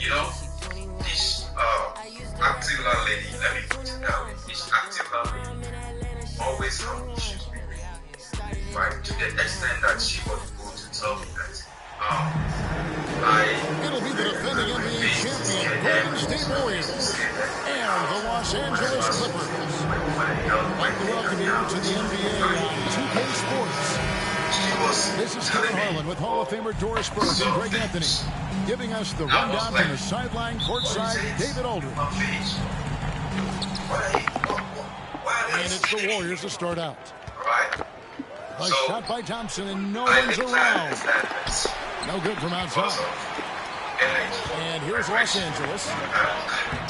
You know, this active landlady, let me put it that way, this active landlady always have issues with me, right? To the extent that she would go to tell me that it'll be the defending NBA champion Golden State Warriors and the Los Angeles Clippers. I'd like to welcome you to the NBA on 2K Sports. This is Kevin Harlan with Hall of Famer Doris Burke and Greg Anthony, giving us the rundown from the sideline courtside, David Aldridge. And it's the Warriors to start out. A shot by Thompson, and no one's around. No good from outside. And here's Los Angeles.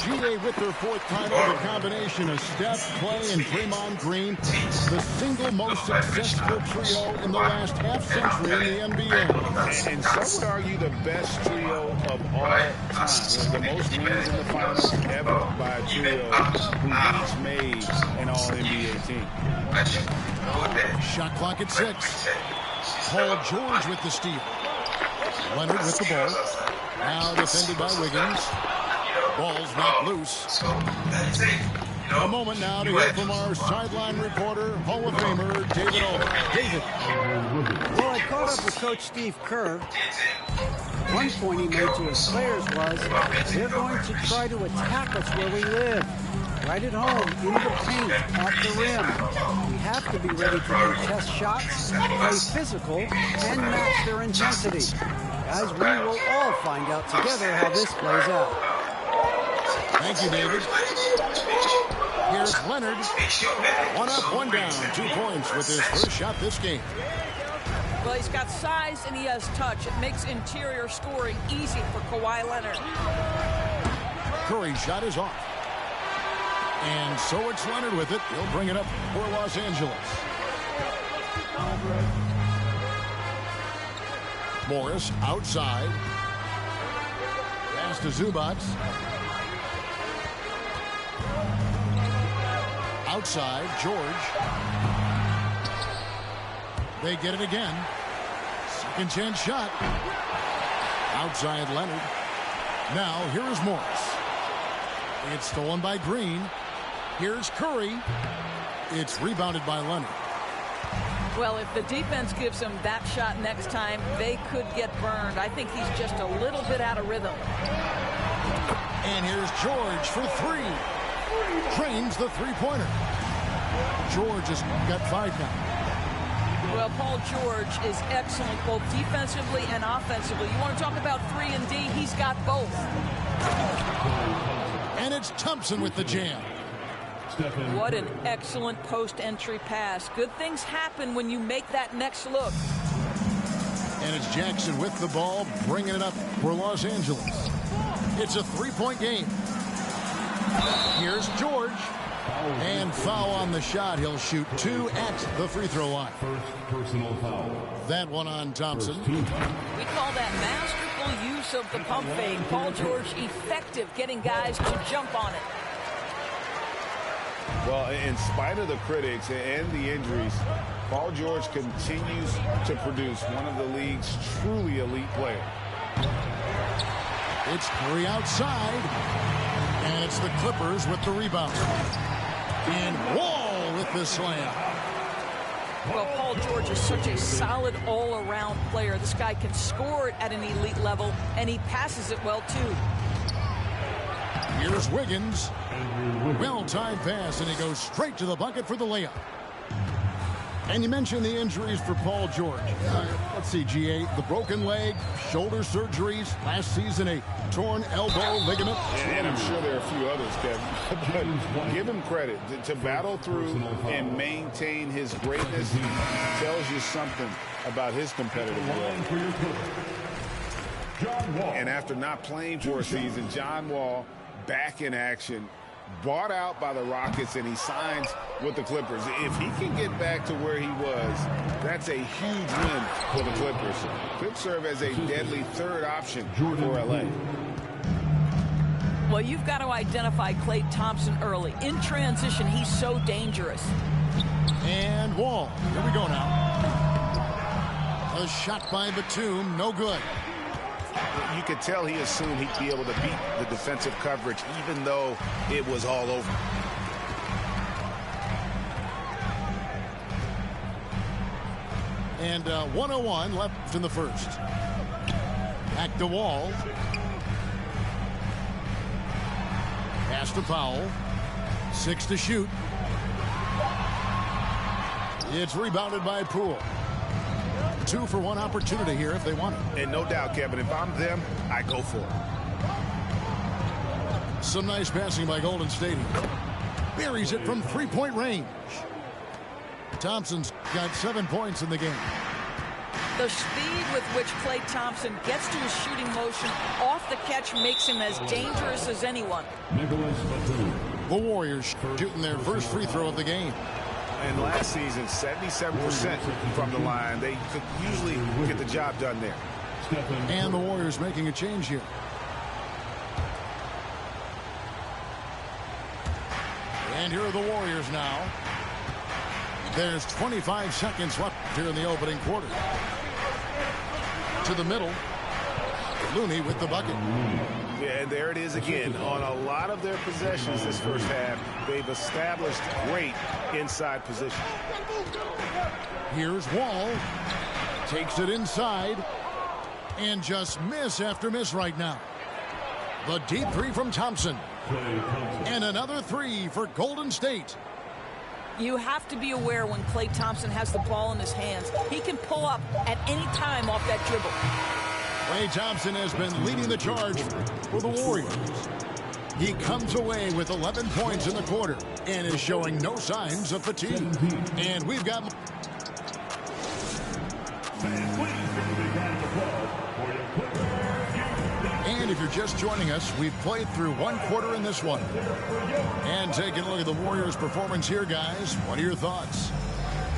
GA with their fourth title, the combination of Steph, Clay, and Draymond Green, the single most successful trio in the last half-century in the NBA. And some would argue the best trio of all time. The most wins in the finals ever by a trio who each made an All-NBA team. Shot clock at 6. Paul George with the steal. Leonard with the ball. Now defended by Wiggins. Ball's knocked loose. A moment now to hear from our sideline reporter, Hall of Famer David Aldridge. David. Well, I caught up with Coach Steve Kerr. One point he made to his players was, they're going to try to attack us where we live. Right at home, in the paint, at the rim. We have to be ready to contest shots, play physical, and match their intensity. Guys, we will all find out together how this plays out. Thank you, David. Here's Leonard. One up, one down. 2 points with his first shot this game. Well, he's got size and he has touch. It makes interior scoring easy for Kawhi Leonard. Curry's shot is off. And so it's Leonard with it. He'll bring it up for Los Angeles. Morris outside. Pass to Zubac. Outside, George. They get it again. Second chance shot. Outside Leonard. Now here is Morris. It's stolen by Green. Here's Curry. It's rebounded by Leonard. Well, if the defense gives him that shot next time, they could get burned. I think he's just a little bit out of rhythm. And here's George for 3. Drains the three-pointer. George has got 5 now. Well, Paul George is excellent both defensively and offensively. You want to talk about 3 and D? He's got both. And it's Thompson with the jam. What an excellent post-entry pass. Good things happen when you make that next look. And it's Jackson with the ball, bringing it up for Los Angeles. It's a 3-point game. Here's George. And foul on the shot. He'll shoot 2 at the free throw line. First personal foul. That one on Thompson. We call that masterful use of the pump fake. Paul George effective getting guys to jump on it. Well, in spite of the critics and the injuries, Paul George continues to produce one of the league's truly elite players. It's Curry outside. And it's the Clippers with the rebound. And Wall with the slam. Well, Paul George is such a solid all-around player. This guy can score it at an elite level, and he passes it well, too. Here's Wiggins. Well-timed pass, and he goes straight to the bucket for the layup. And you mentioned the injuries for Paul George. Let's see, GA, the broken leg, shoulder surgeries, last season a torn elbow ligament. And I'm sure there are a few others, Kevin. But give him credit. To battle through and maintain his greatness tells you something about his competitive work. And after not playing for a season, John Wall back in action, bought out by the Rockets, and he signs with the Clippers. If he can get back to where he was, that's a huge win for the Clippers. Could serve as a deadly third option for LA. Well, you've got to identify Klay Thompson early. In transition, he's so dangerous. And Wall. Here we go now. A shot by Batum, no good. You could tell he assumed he'd be able to beat the defensive coverage, even though it was all over. And 1:01 left in the first. Back to Wall. Pass to Powell. 6 to shoot. It's rebounded by Poole. 2 for 1 opportunity here if they want it. And no doubt, Kevin, if I'm them, I go for it. Some nice passing by Golden State. Buries it from 3-point range. Thompson's got 7 points in the game. The speed with which Klay Thompson gets to his shooting motion off the catch makes him as dangerous as anyone. The Warriors shooting their first free throw of the game. And last season, 77% from the line. They could usually get the job done there. And the Warriors making a change here. And here are the Warriors now. There's 25 seconds left here in the opening quarter. To the middle. Looney with the bucket. Yeah, and there it is again. On a lot of their possessions this first half, they've established great inside position. Here's Wall. Takes it inside. And just miss after miss right now. The deep 3 from Thompson. And another 3 for Golden State. You have to be aware when Klay Thompson has the ball in his hands. He can pull up at any time off that dribble. Klay Thompson has been leading the charge for the Warriors. He comes away with 11 points in the quarter and is showing no signs of fatigue. And we've got... And if you're just joining us, we've played through 1 quarter in this one. And taking a look at the Warriors' performance here, guys. What are your thoughts?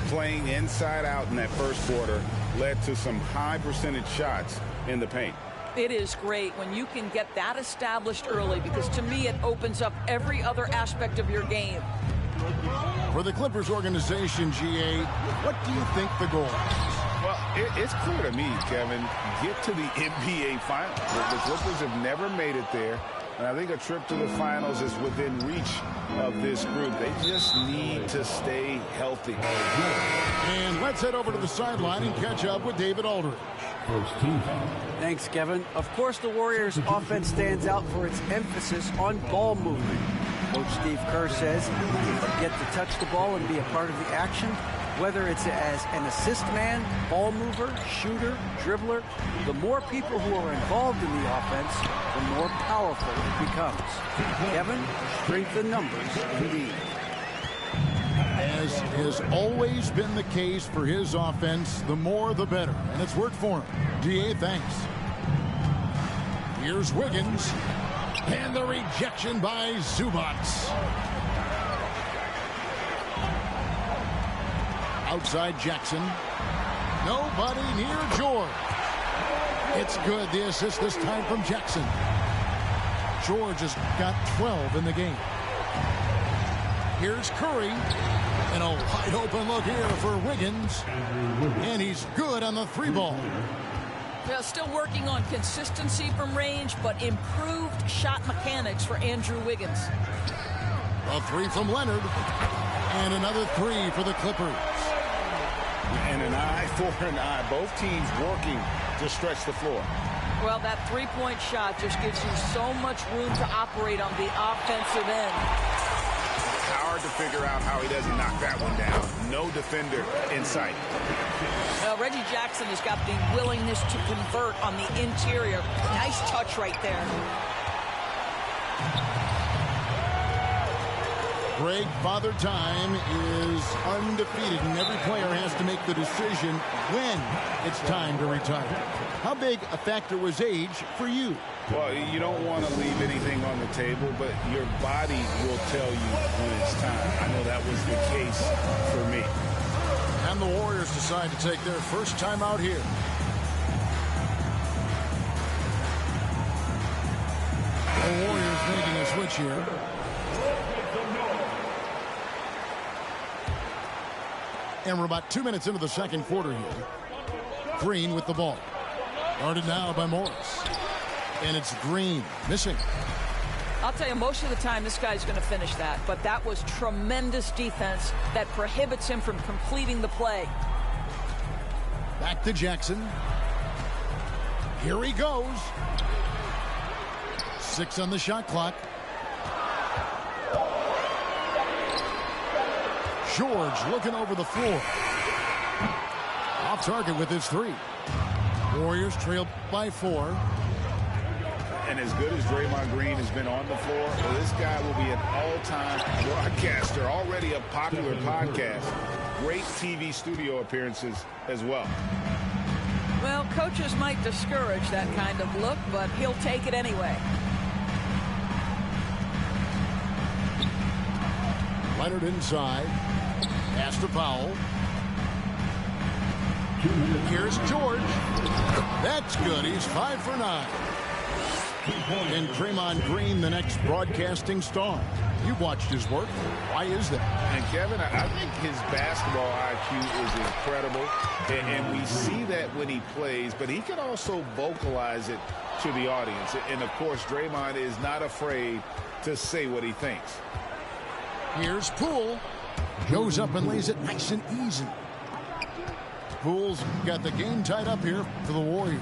Playing inside out in that first quarter led to some high percentage shots in the paint. It is great when you can get that established early, because to me it opens up every other aspect of your game. For the Clippers organization, GA, what do you think the goal is? Well, it's clear to me, Kevin, get to the NBA Finals. The Clippers have never made it there, and I think a trip to the Finals is within reach of this group. They just need to stay healthy. And let's head over to the sideline and catch up with David Aldridge. Thanks, Kevin. Of course, the Warriors' offense stands out for its emphasis on ball movement. Coach Steve Kerr says you get to touch the ball and be a part of the action, whether it's as an assist man, ball mover, shooter, dribbler. The more people who are involved in the offense, the more powerful it becomes. Kevin, strength in numbers indeed. As has always been the case for his offense, the more the better. And it's worked for him. DA, thanks. Here's Wiggins. And the rejection by Zubac. Outside Jackson. Nobody near George. It's good. The assist this time from Jackson. George has got 12 in the game. Here's Curry. And a wide open look here for Wiggins. And he's good on the 3-ball. Well, still working on consistency from range, but improved shot mechanics for Andrew Wiggins. A 3 from Leonard. And another 3 for the Clippers. And an eye for an eye. Both teams working to stretch the floor. Well, that 3-point shot just gives you so much room to operate on the offensive end. Hard to figure out how he doesn't knock that one down. No defender in sight. Reggie Jackson has got the willingness to convert on the interior. Nice touch right there. Greg, Father Time is undefeated, and every player has to make the decision when it's time to retire. How big a factor was age for you? Well, you don't want to leave anything on the table, but your body will tell you when it's time. I know that was the case for me. And the Warriors decide to take their first time out here. The Warriors making a switch here. And we're about 2 minutes into the second quarter here. Green with the ball. Guarded now by Morris. And it's Green missing. I'll tell you, most of the time this guy's going to finish that. But that was tremendous defense that prohibits him from completing the play. Back to Jackson. Here he goes. 6 on the shot clock. George looking over the floor. Off target with his 3. Warriors trailed by 4. And as good as Draymond Green has been on the floor, well, this guy will be an all-time broadcaster, already a popular podcast. Great TV studio appearances as well. Well, coaches might discourage that kind of look, but he'll take it anyway. Leonard inside. Pass to Powell. Here's George. That's good. He's 5 for 9. And Draymond Green, the next broadcasting star. You've watched his work. Why is that? And Kevin, I think his basketball IQ is incredible. And we see that when he plays, but he can also vocalize it to the audience. And of course, Draymond is not afraid to say what he thinks. Here's Poole. Goes up and lays it nice and easy. Poole's got the game tied up here for the Warriors.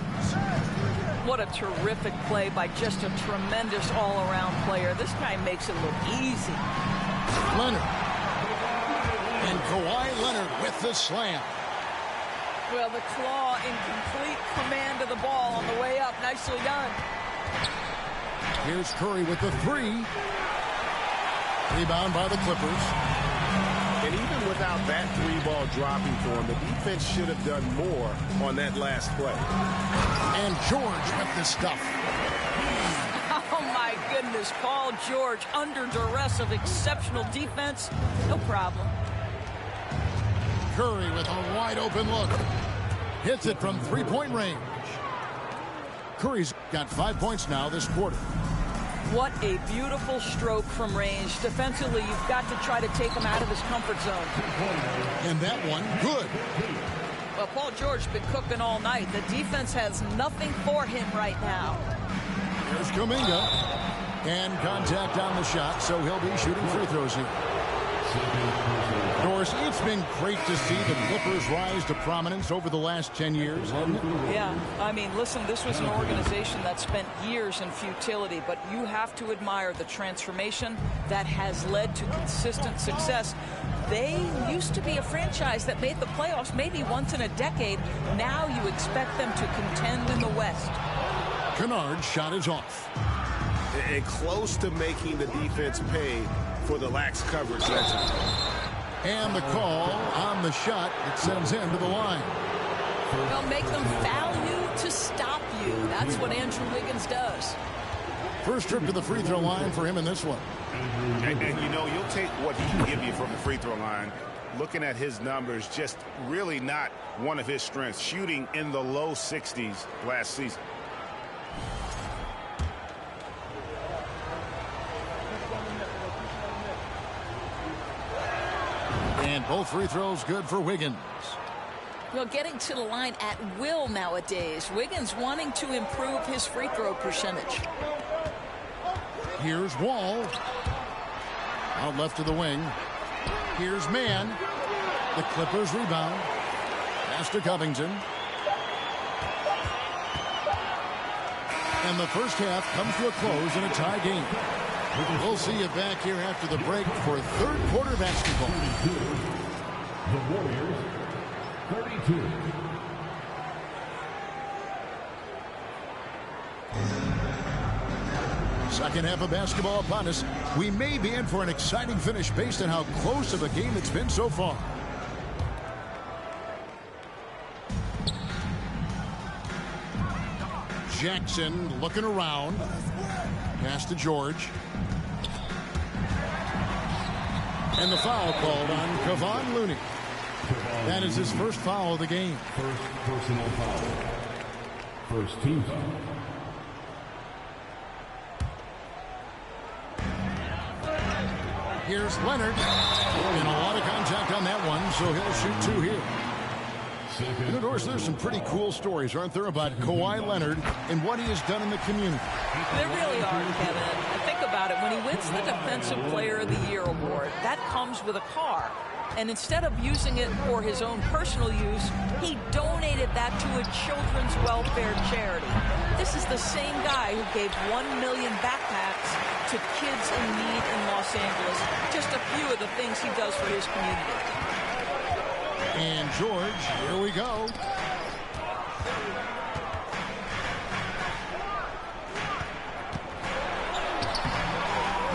What a terrific play by just a tremendous all-around player. This guy makes it look easy. Leonard. And Kawhi Leonard with the slam. Well, the claw in complete command of the ball on the way up. Nicely done. Here's Curry with the 3. Rebound by the Clippers. And even without that 3-ball dropping for him, the defense should have done more on that last play. And George with the stuff. Oh, my goodness. Paul George under duress of exceptional defense. No problem. Curry with a wide open look. Hits it from 3-point range. Curry's got 5 points now this quarter. What a beautiful stroke from range. Defensively, you've got to try to take him out of his comfort zone. And that one, good. Well, Paul George's been cooking all night. The defense has nothing for him right now. Here's Kuminga. And contact on the shot, so he'll be shooting free throws here. Doris, it's been great to see the Clippers rise to prominence over the last 10 years, hasn't it? Yeah, I mean, listen, this was an organization that spent years in futility, but you have to admire the transformation that has led to consistent success. They used to be a franchise that made the playoffs maybe once in a decade. Now you expect them to contend in the West. Kennard's shot is off. And close to making the defense pay for the lax coverage. And the call on the shot, it sends him to the line. They'll make them foul you to stop you. That's what Andrew Wiggins does. First trip to the free throw line for him in this one. And you know, you'll take what he can give you from the free throw line. Looking at his numbers, just really not one of his strengths. Shooting in the low 60s last season. And both free throws good for Wiggins. Well, getting to the line at will nowadays. Wiggins wanting to improve his free throw percentage. Here's Wall. Out left to the wing. Here's Mann. The Clippers rebound. Pass to Covington. And the first half comes to a close in a tie game. We'll see you back here after the break for third quarter basketball. The Warriors, 32. Second half of basketball upon us. We may be in for an exciting finish based on how close of a game it's been so far. Jackson looking around. Pass to George. And the foul called on Kevon Looney. That is his first foul of the game. First personal foul. First team foul. Here's Leonard. And a lot of contact on that one, so he'll shoot 2 here. You know, Doris, there's some pretty cool stories, aren't there, about Kawhi Leonard and what he has done in the community? There really are, Kevin. And think about it. When he wins the Defensive Player of the Year award, that comes with a car. And instead of using it for his own personal use, he donated that to a children's welfare charity. This is the same guy who gave 1 million backpacks to kids in need in Los Angeles. Just a few of the things he does for his community. And George, here we go.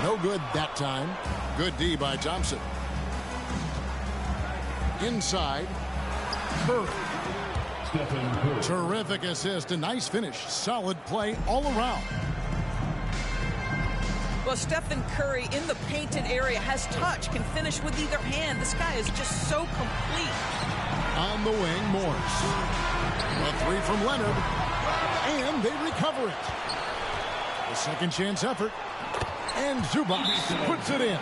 No good that time. Good D by Thompson. Inside. Curry. Terrific assist. A nice finish. Solid play all around. Well, Stephen Curry in the painted area has touch, can finish with either hand. This guy is just so complete. On the wing, Morris. A three from Leonard. And they recover it. A second chance effort. And Zubac puts it in.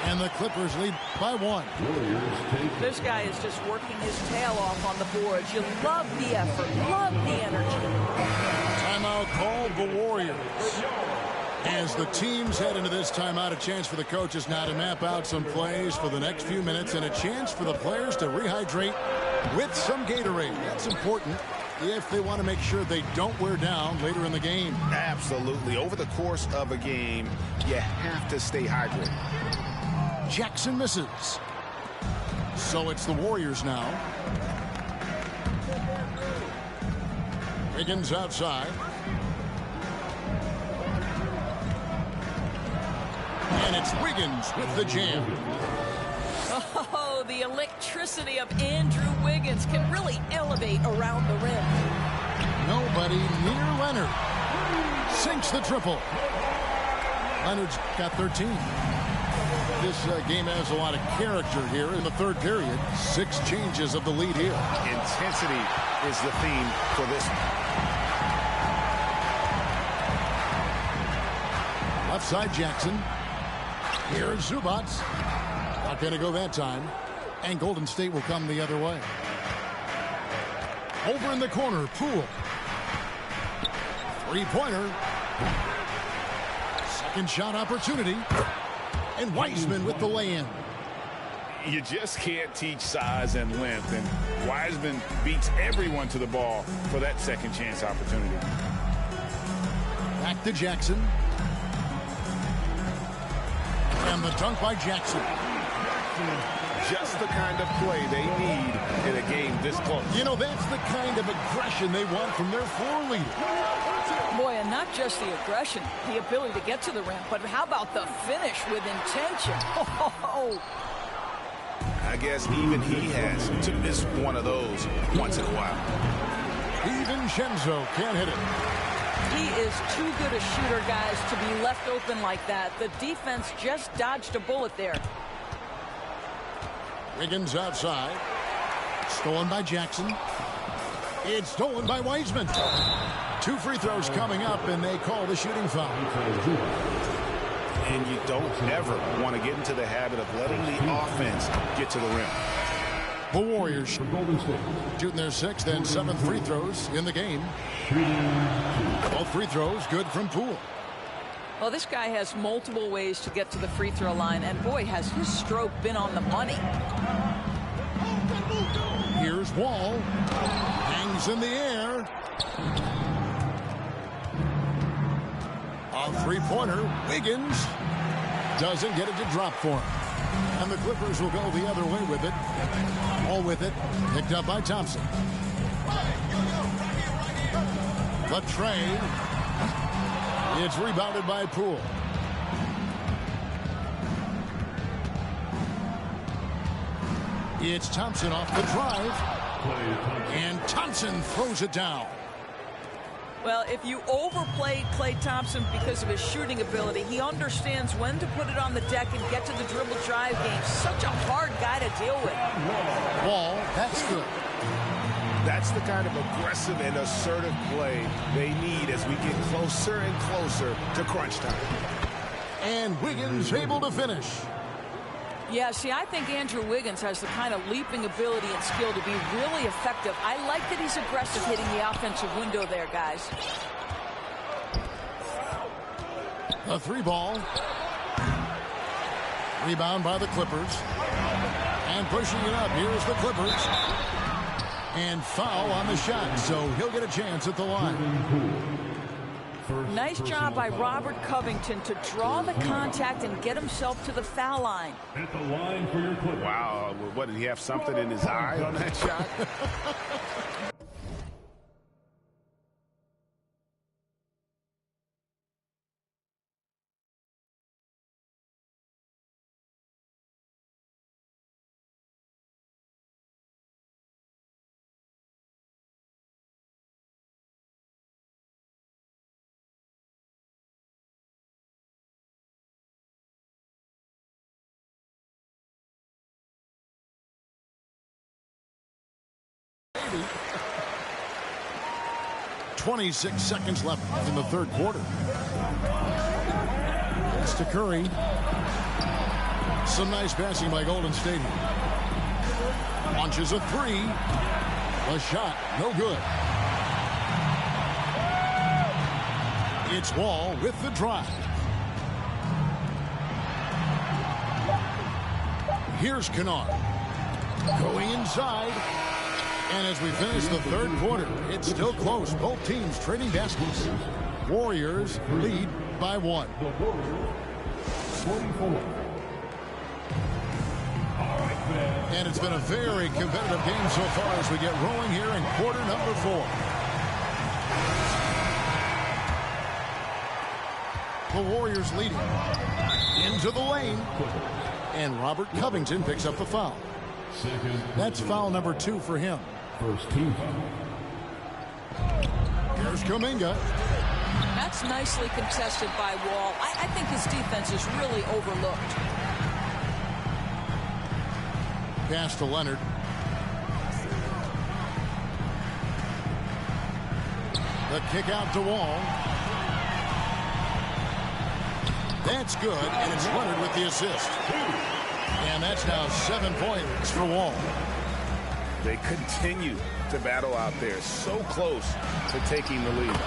And the Clippers lead by 1. This guy is just working his tail off on the boards. You love the effort, love the energy. Timeout called the Warriors. As the teams head into this timeout, a chance for the coaches now to map out some plays for the next few minutes and a chance for the players to rehydrate with some Gatorade. That's important if they want to make sure they don't wear down later in the game. Absolutely. Over the course of a game, you have to stay hydrated. Jackson misses. So it's the Warriors now. Wiggins outside. And it's Wiggins with the jam. Oh, the electricity of Andrew Wiggins can really elevate around the rim. Nobody near Leonard. Sinks the triple. Leonard's got 13. This game has a lot of character here in the third period. 6 changes of the lead here. Intensity is the theme for this one. Left side, Jackson. Here's Zubac. Not going to go that time. And Golden State will come the other way. Over in the corner, Poole. Three-pointer. Second shot opportunity. And Wiseman with the lay-in. You just can't teach size and length, and Wiseman beats everyone to the ball for that second chance opportunity. Back to Jackson. And the dunk by Jackson. Just the kind of play they need in a game this close. You know, that's the kind of aggression they want from their floor leader. Boy, and not just the aggression, the ability to get to the rim, but how about the finish with intention? Oh. I guess even he has to miss one of those once in a while. Even Shenzo can't hit it. He is too good a shooter, guys, to be left open like that. The defense just dodged a bullet there. Wiggins outside. Stolen by Jackson. It's stolen by Wiseman. 2 free throws coming up, and they call the shooting foul. And you don't ever want to get into the habit of letting the offense get to the rim. The Warriors shooting their 6th and 7th free throws in the game. Both free throws good from Poole. Well, this guy has multiple ways to get to the free throw line, and boy, has his stroke been on the money. Here's Wall. Hangs in the air. A three-pointer. Wiggins doesn't get it to drop for him. And the Clippers will go the other way with it. All with it. Picked up by Thompson. The trade. It's rebounded by Poole. It's Thompson off the drive. And Thompson throws it down. Well, if you overplay Klay Thompson because of his shooting ability, he understands when to put it on the deck and get to the dribble drive game. Such a hard guy to deal with. Wall, that's good. That's the kind of aggressive and assertive play they need as we get closer and closer to crunch time. And Wiggins able to finish. Yeah, see, I think Andrew Wiggins has the kind of leaping ability and skill to be really effective. I like that he's aggressive hitting the offensive window there, guys. A 3-ball. Rebound by the Clippers. And pushing it up. Here's the Clippers. And foul on the shot, so he'll get a chance at the line. Nice job by Robert Covington to draw the contact and get himself to the foul line. At the line for your Clippers. Wow, what, did he have something in his eye on that shot? Maybe. 26 seconds left in the third quarter. It's to Curry. Some nice passing by Golden State. Launches a three. A shot, no good. It's Wall with the drive. Here's Kennard. Going inside. And as we finish the third quarter, it's still close. Both teams trading baskets. Warriors lead by 1. 44. And it's been a very competitive game so far as we get rolling here in quarter number 4. The Warriors leading. Into the lane. And Robert Covington picks up the foul. That's foul number 2 for him. First team. Here's Kuminga. That's nicely contested by Wall. I think his defense is really overlooked. Pass to Leonard. The kick out to Wall. That's good, and it's Leonard with the assist. And that's now 7 points for Wall. They continue to battle out there, so close to taking the lead.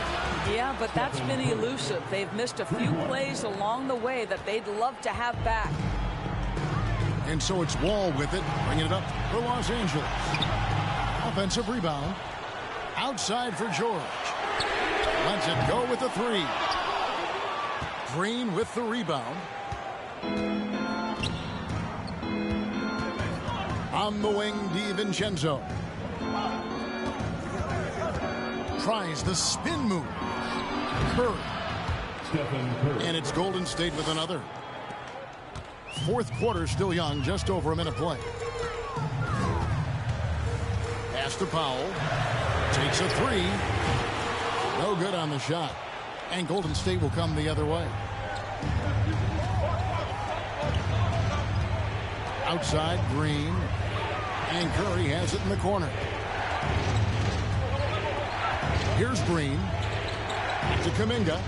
Yeah, but that's been elusive. They've missed a few plays along the way that they'd love to have back. And so it's Wall with it, bringing it up for Los Angeles. Offensive rebound. Outside for George. Lets it go with the 3. Green with the rebound. On the wing, DiVincenzo. Tries the spin move. Curry. And it's Golden State with another. Fourth quarter still young, just over a minute play. Pass to Powell. Takes a 3. No good on the shot. And Golden State will come the other way. Outside, Green. And Curry has it in the corner. Here's Green. To Kuminga.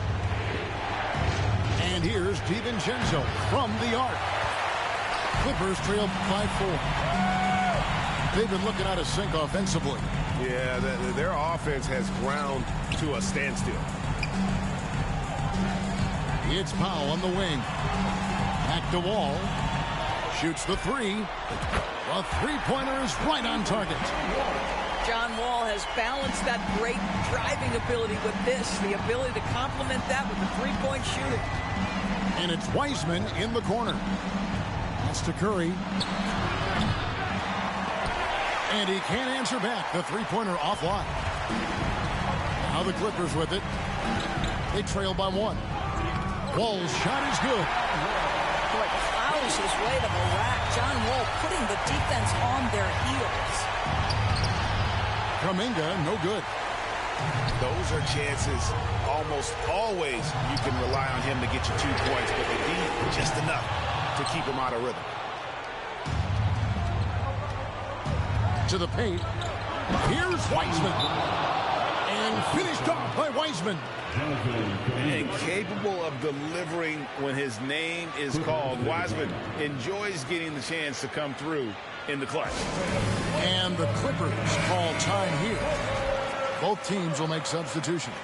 And here's DiVincenzo from the arc. Clippers trail by 4. They've been looking out of sync offensively. Yeah, their offense has ground to a standstill. It's Powell on the wing. Back to Wall. Shoots the 3. The three-pointer is right on target. John Wall has balanced that great driving ability with this, the ability to complement that with the three-point shooting. And it's Wiseman in the corner. That's to Curry. And he can't answer back. The three-pointer offline. Now the Clippers with it. They trail by 1. Wall's shot is good. Boy, plows his way to the rack. John Wall putting the defense on their heels. Kuminga, no good. Those are chances almost always you can rely on him to get you 2 points, but they need just enough to keep him out of rhythm. To the paint. Here's Wiseman. And And finished off by Wiseman. And capable of delivering when his name is called. Wiseman enjoys getting the chance to come through in the clutch. And the Clippers call time here. Both teams will make substitutions.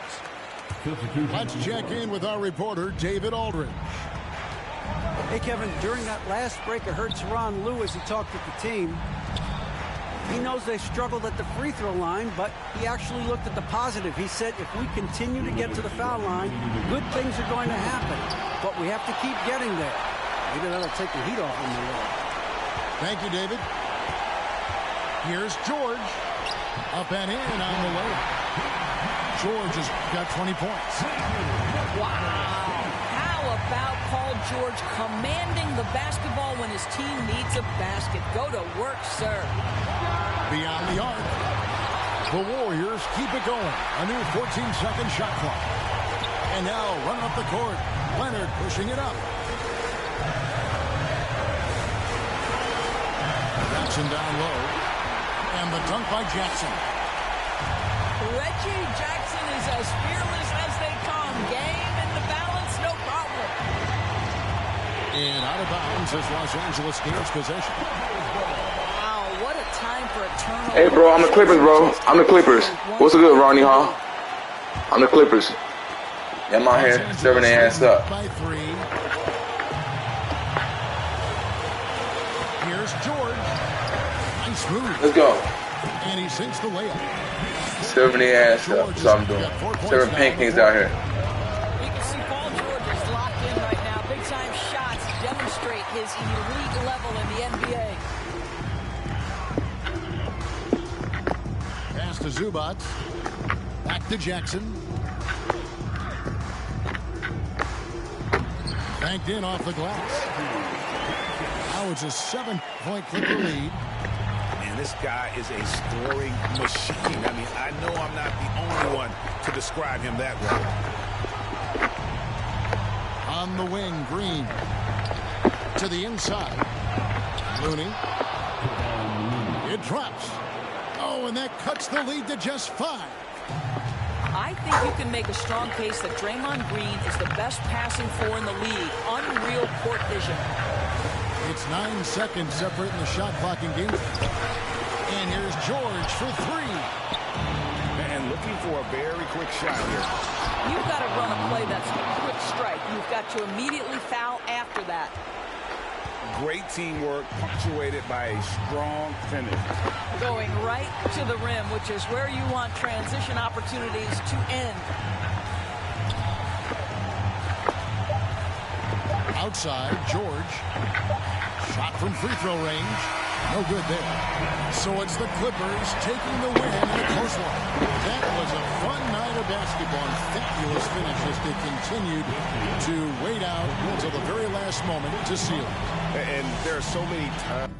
Let's check in with our reporter, David Aldridge. Hey, Kevin, during that last break, I heard Tyronn Lue as he talked with the team. He knows they struggled at the free throw line, but he actually looked at the positive. He said, if we continue to get to the foul line, good things are going to happen. But we have to keep getting there. Maybe that'll take the heat off on the road. Thank you, David. Here's George. Up and in on the way. George has got 20 points. Wow. How about Paul George commanding the basketball when his team needs a basket? Go to work, sir. Beyond the arc. The Warriors keep it going. A new 14-second shot clock. And now running up the court. Leonard pushing it up. Jackson down low. And the dunk by Jackson. Reggie Jackson is as fearless as they come. Game in the balance, no problem. And out of bounds as Los Angeles gains possession. Wow, what a time for a turnover. Hey, bro, I'm the Clippers, bro. I'm the Clippers. What's good, Ronnie, huh? I'm the Clippers. Yeah, I'm out here serving their ass up. By 3. Here's George. Nice move. Let's go. And he sinks the layup. Serving their ass up. That's what I'm doing. Serving pancakes out here. You can see Paul George is locked in right now. Big-time shots demonstrate his elite level in the NBA. Pass to Zubac. Back to Jackson. Banked in off the glass. Now it's a 7-point Clipper lead. And this guy is a scoring machine. I mean, I know I'm not the only one to describe him that way. On the wing, Green. To the inside. Looney. It drops. Oh, and that cuts the lead to just 5. I think you can make a strong case that Draymond Green is the best passing four in the league. Unreal court vision. It's 9 seconds separating the shot clock and game. And here's George for 3. And looking for a very quick shot here. You've got to run a play that's a quick strike. You've got to immediately foul after that. Great teamwork punctuated by a strong finish. Going right to the rim, which is where you want transition opportunities to end. Outside, George. Shot from free throw range. No good there. So it's the Clippers taking the win in a close one. That was a fun night of basketball and fabulous finish as they continued to wait out until the very last moment to seal it. And there are so many times.